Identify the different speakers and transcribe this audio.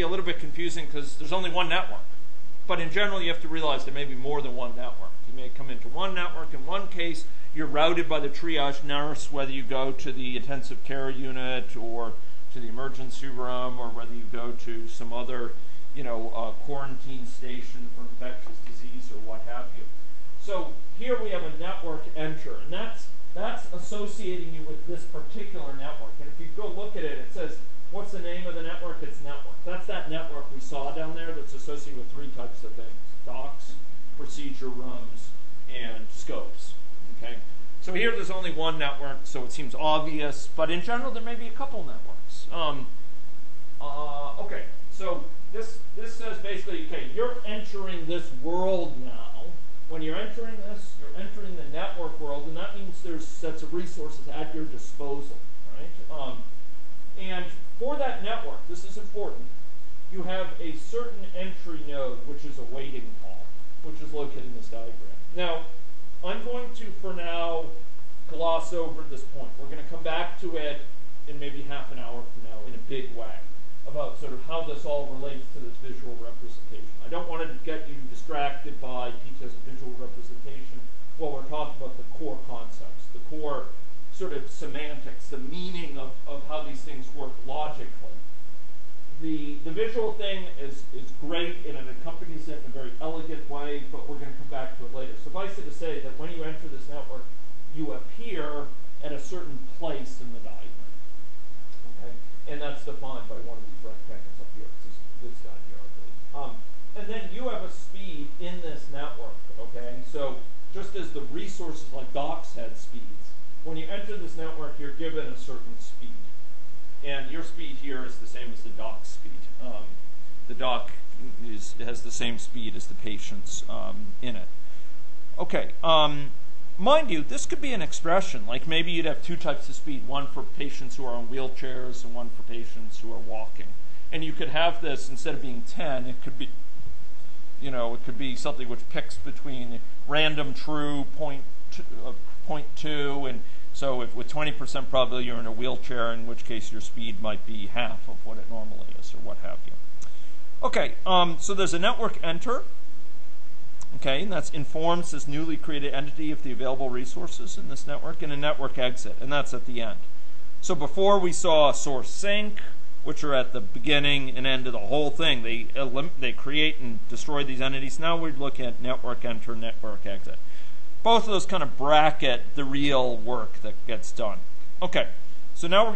Speaker 1: be a little bit confusing because there's only one network. But in general, you have to realize there may be more than one network. You may come into one network. In one case, you're routed by the triage nurse, whether you go to the intensive care unit or to the emergency room, or whether you go to some other, quarantine station for infectious disease or what have you. So here we have a network enter, and that's associating you with this particular network. And if you go look at it, it says, what's the name of the network? It's network. That's that network we saw down there that's associated with three types of things: docs, procedure rooms, and scopes. Okay? So here there's only one network, so it seems obvious, but in general there may be a couple networks. Okay, so this says basically, okay, you're entering this world now. When you're entering this, you're entering the network world, and that means there's sets of resources at your disposal, right? And for that network, this is important, you have a certain entry node, which is a waiting hall, which is located in this diagram. Now, I'm going to, for now, gloss over this point. We're going to come back to it in maybe half an hour from now in a big way about sort of how this all relates to this visual representation. I don't want to get you distracted by details of visual representation while we're talking about the core concepts, the core sort of semantics, the meaning of how these things work logically. The visual thing is great, and it accompanies it in a very elegant way, but we're going to come back to it later. Suffice it to say that when you enter this network, you appear at a certain place in the diagram. Okay? And that's defined by one of these rectangles up here. This guy here, I believe. And then you have a speed in this network. Okay? So just as the resources like docs had speeds, when you enter this network, you're given a certain speed. And your speed here is the same as the doc's speed. The doc has the same speed as the patient's in it. Okay. Mind you, this could be an expression. Like maybe you'd have two types of speed, one for patients who are on wheelchairs and one for patients who are walking. And you could have this, instead of being 10, it could be, it could be something which picks between random true 0.2, and so if with 20% probability you're in a wheelchair, in which case your speed might be half of what it normally is, or what have you. Okay, so there's a network enter. Okay, and that informs this newly created entity of the available resources in this network, and a network exit, and that's at the end. So before we saw a source sink, which are at the beginning and end of the whole thing. They create and destroy these entities. Now we look at network enter, network exit. Both of those kind of bracket the real work that gets done. Okay, so now we're